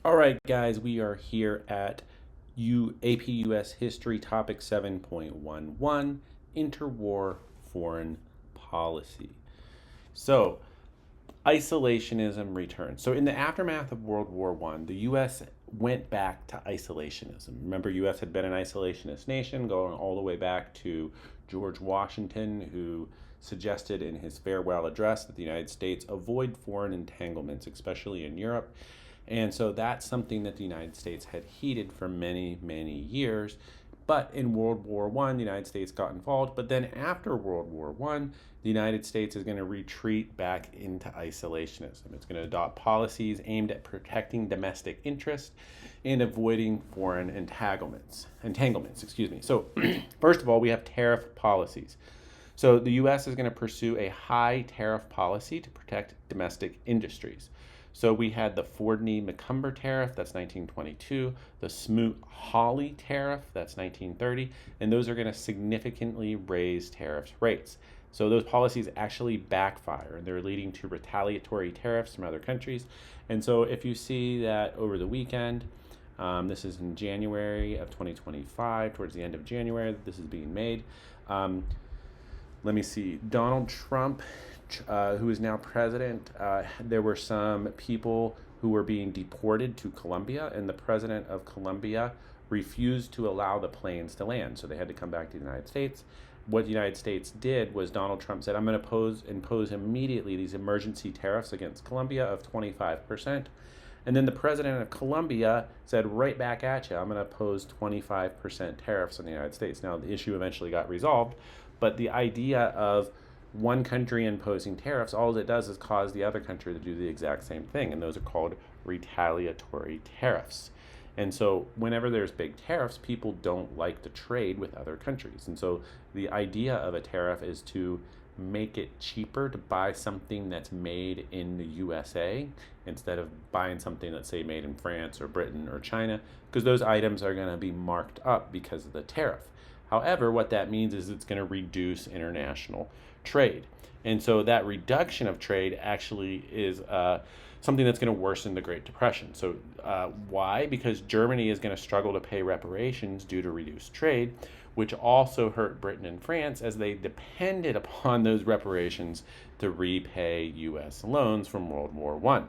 All right, guys, we are here at APUS History Topic 7.11 Interwar Foreign Policy. So, isolationism returns. So, in the aftermath of World War I, the U.S. went back to isolationism. Remember, U.S. had been an isolationist nation going all the way back to George Washington, who suggested in his farewell address that the United States avoid foreign entanglements, especially in Europe. And so that's something that the United States had heeded for many, many years. But in World War I, the United States got involved. But then after World War I, the United States is going to retreat back into isolationism. It's going to adopt policies aimed at protecting domestic interests and avoiding foreign entanglements. So, first of all, we have tariff policies. So the U.S. is going to pursue a high tariff policy to protect domestic industries. So we had the Fordney-McCumber tariff, that's 1922, the Smoot-Hawley tariff, that's 1930, and those are going to significantly raise tariff rates. So those policies actually backfire, and they're leading to retaliatory tariffs from other countries. And so if you see that over the weekend, this is in January of 2025, towards the end of January, this is being made. Let me see, Donald Trump, who is now president, there were some people who were being deported to Colombia, and the president of Colombia refused to allow the planes to land, so they had to come back to the United States. What the United States did was Donald Trump said, I'm going to impose immediately these emergency tariffs against Colombia of 25%. And then the president of Colombia said, right back at you, I'm going to impose 25% tariffs on the United States. Now, the issue eventually got resolved, but the idea of one country imposing tariffs, all it does is cause the other country to do the exact same thing, and those are called retaliatory tariffs. And so whenever there's big tariffs, people don't like to trade with other countries. And so the idea of a tariff is to make it cheaper to buy something that's made in the USA instead of buying something that's, say, made in France or Britain or China, because those items are going to be marked up because of the tariff. However, what that means is it's going to reduce international trade. And so that reduction of trade actually is something that's going to worsen the Great Depression. So why? Because Germany is going to struggle to pay reparations due to reduced trade, which also hurt Britain and France as they depended upon those reparations to repay U.S. loans from World War I.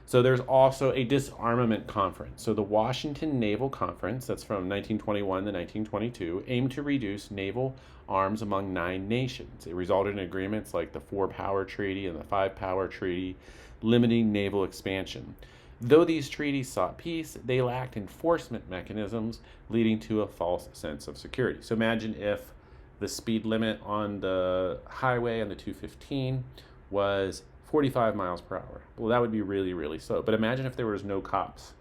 So there's also a disarmament conference. So the Washington Naval Conference, that's from 1921 to 1922, aimed to reduce naval arms among 9 nations. It resulted in agreements like the 4-Power Treaty and the 5-Power Treaty, limiting naval expansion. Though these treaties sought peace, they lacked enforcement mechanisms, leading to a false sense of security. So imagine if the speed limit on the highway on the 215 was 45 miles per hour. Well, that would be really, really slow. But imagine if there was no cops.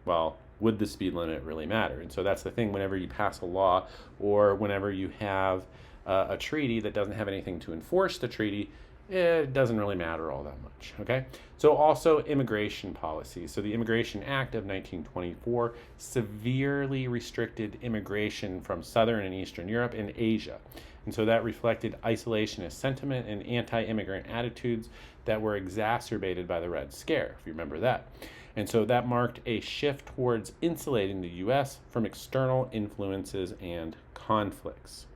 Well, would the speed limit really matter? And so that's the thing, whenever you pass a law or whenever you have a treaty that doesn't have anything to enforce the treaty, it doesn't really matter all that much, okay? So also immigration policy. So the Immigration Act of 1924 severely restricted immigration from Southern and Eastern Europe and Asia. And so that reflected isolationist sentiment and anti-immigrant attitudes that were exacerbated by the Red Scare, if you remember that. And so that marked a shift towards insulating the U.S. from external influences and conflicts.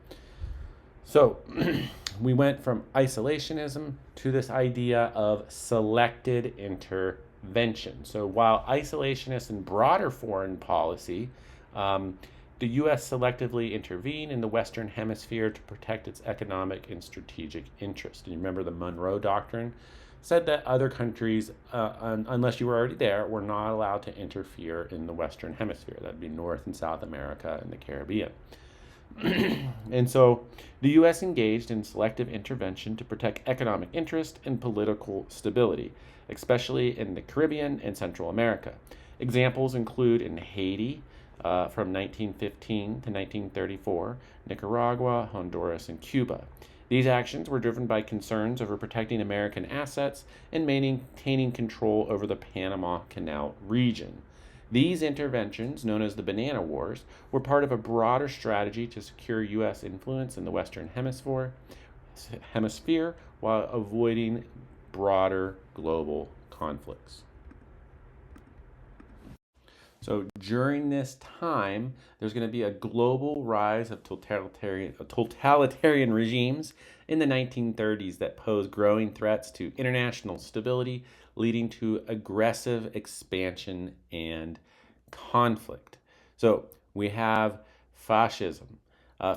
So we went from isolationism to this idea of selected intervention. So while isolationist and broader foreign policy, the U.S. selectively intervened in the Western Hemisphere to protect its economic and strategic interests. And you remember the Monroe Doctrine said that other countries, unless you were already there, were not allowed to interfere in the Western Hemisphere. That would be North and South America and the Caribbean. And so the U.S. engaged in selective intervention to protect economic interest and political stability, especially in the Caribbean and Central America. Examples include in Haiti from 1915 to 1934, Nicaragua, Honduras, and Cuba. These actions were driven by concerns over protecting American assets and maintaining control over the Panama Canal region. These interventions, known as the Banana Wars, were part of a broader strategy to secure U.S. influence in the Western Hemisphere while avoiding broader global conflicts. So during this time, there's going to be a global rise of totalitarian regimes in the 1930s that pose growing threats to international stability, leading to aggressive expansion and conflict. So we have fascism.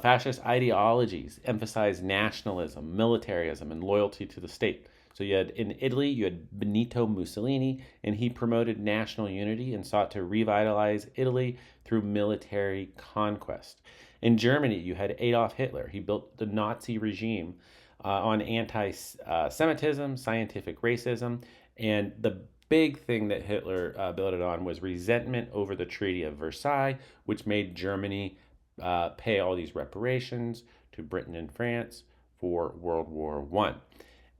Fascist ideologies emphasize nationalism, militarism, and loyalty to the state. So you had in Italy, you had Benito Mussolini, and he promoted national unity and sought to revitalize Italy through military conquest. In Germany, you had Adolf Hitler. He built the Nazi regime on anti-Semitism, scientific racism, and the big thing that Hitler built it on was resentment over the Treaty of Versailles, which made Germany pay all these reparations to Britain and France for World War One.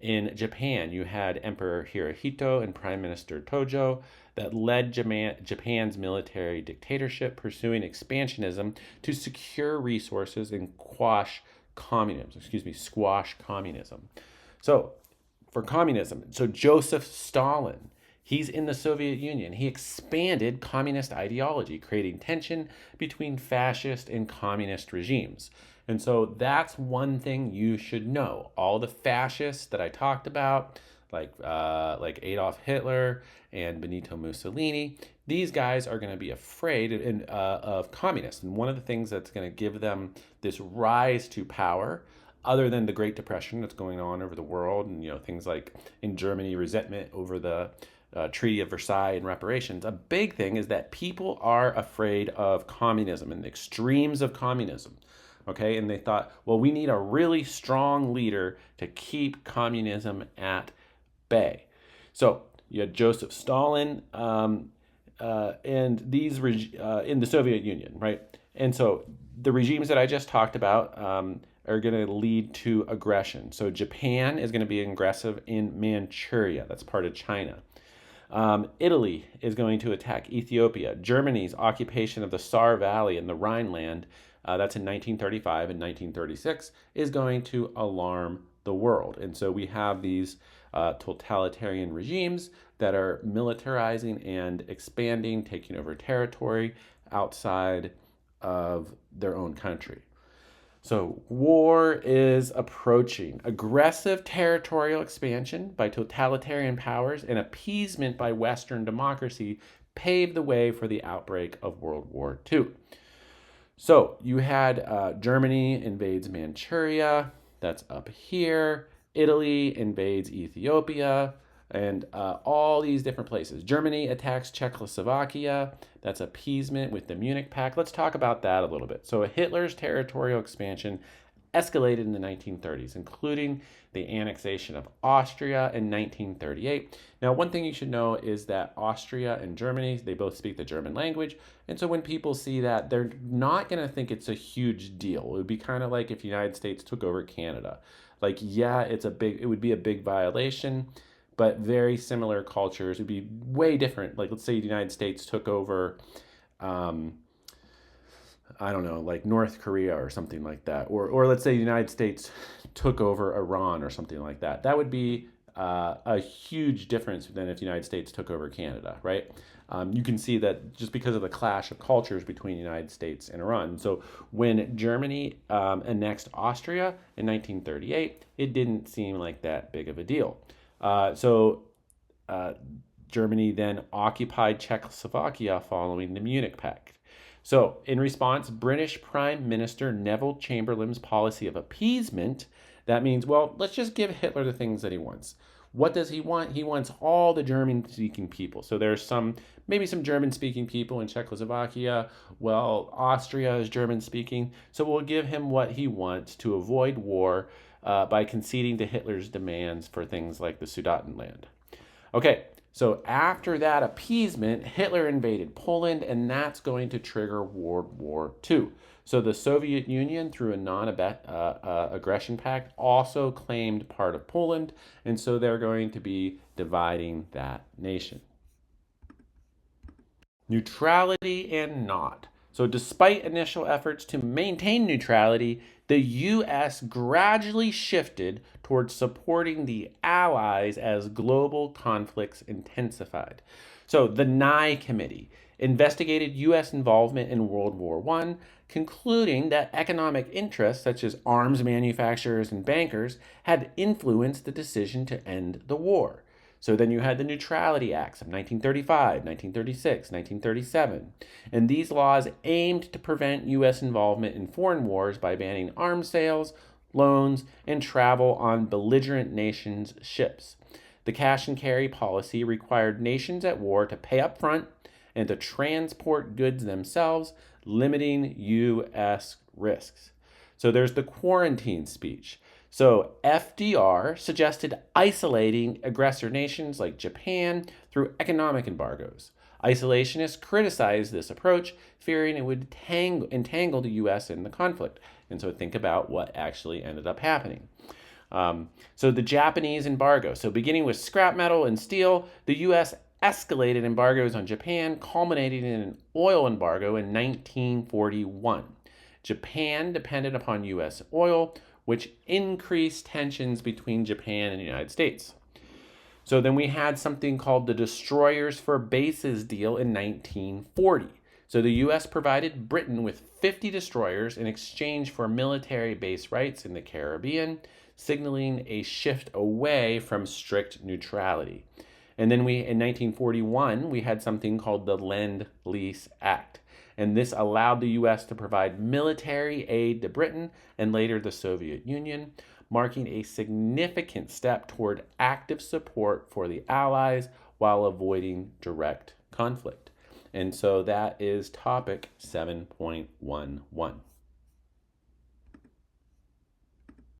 In Japan, you had Emperor Hirohito and Prime Minister Tojo that led Japan's military dictatorship, pursuing expansionism to secure resources and squash communism. So, for communism, so Joseph Stalin, he's in the Soviet Union. He expanded communist ideology, creating tension between fascist and communist regimes. And so that's one thing you should know. All the fascists that I talked about, like Adolf Hitler and Benito Mussolini, these guys are going to be afraid of communists. And one of the things that's going to give them this rise to power, other than the Great Depression that's going on over the world, and things like in Germany, resentment over the Treaty of Versailles and reparations, a big thing is that people are afraid of communism and the extremes of communism. Okay, and they thought, well, we need a really strong leader to keep communism at bay. So you had Joseph Stalin and these in the Soviet Union, right? And so the regimes that I just talked about are going to lead to aggression. So Japan is going to be aggressive in Manchuria. That's part of China. Italy is going to attack Ethiopia. Germany's occupation of the Saar Valley and the Rhineland, that's in 1935 and 1936, is going to alarm the world. And so we have these totalitarian regimes that are militarizing and expanding, taking over territory outside of their own country. So, war is approaching. Aggressive territorial expansion by totalitarian powers and appeasement by Western democracy paved the way for the outbreak of World War II. So, you had Germany invades Manchuria, that's up here. Italy invades Ethiopia, and all these different places. Germany attacks Czechoslovakia. That's appeasement with the Munich Pact. Let's talk about that a little bit. So Hitler's territorial expansion escalated in the 1930s, including the annexation of Austria in 1938. Now, one thing you should know is that Austria and Germany, they both speak the German language. And so when people see that, they're not going to think it's a huge deal. It would be kind of like if the United States took over Canada. Like, yeah, it would be a big violation, but very similar cultures. It would be way different. Like, let's say the United States took over, I don't know, like North Korea or something like that. Or let's say the United States took over Iran or something like that. That would be a huge difference than if the United States took over Canada, right? You can see that just because of the clash of cultures between the United States and Iran. So when Germany annexed Austria in 1938, it didn't seem like that big of a deal. Germany then occupied Czechoslovakia following the Munich Pact. So, in response, British Prime Minister Neville Chamberlain's policy of appeasement, that means, well, let's just give Hitler the things that he wants. What does he want? He wants all the German-speaking people. So there's maybe some German-speaking people in Czechoslovakia. Well, Austria is German-speaking. So we'll give him what he wants to avoid war by conceding to Hitler's demands for things like the Sudetenland. Okay, so after that appeasement, Hitler invaded Poland, and that's going to trigger World War II. So the Soviet Union, through a non-aggression pact, also claimed part of Poland, and so they're going to be dividing that nation. Neutrality and not. So, despite initial efforts to maintain neutrality, the U.S. gradually shifted towards supporting the Allies as global conflicts intensified. So, the Nye Committee investigated U.S. involvement in World War I, concluding that economic interests such as arms manufacturers and bankers had influenced the decision to end the war. So then you had the Neutrality Acts of 1935, 1936, 1937. And these laws aimed to prevent U.S. involvement in foreign wars by banning arms sales, loans, and travel on belligerent nations' ships. The cash and carry policy required nations at war to pay up front and to transport goods themselves, limiting U.S. risks. So there's the quarantine speech. So FDR suggested isolating aggressor nations like Japan through economic embargoes. Isolationists criticized this approach, fearing it would entangle the U.S. in the conflict. And so think about what actually ended up happening. So the Japanese embargo. So beginning with scrap metal and steel, the U.S. escalated embargoes on Japan, culminating in an oil embargo in 1941. Japan depended upon U.S. oil, which increased tensions between Japan and the United States. So then we had something called the Destroyers for Bases deal in 1940. So the U.S. provided Britain with 50 destroyers in exchange for military base rights in the Caribbean, signaling a shift away from strict neutrality. And then in 1941, we had something called the Lend-Lease Act. And this allowed the U.S. to provide military aid to Britain and later the Soviet Union, marking a significant step toward active support for the Allies while avoiding direct conflict. And so that is topic 7.11.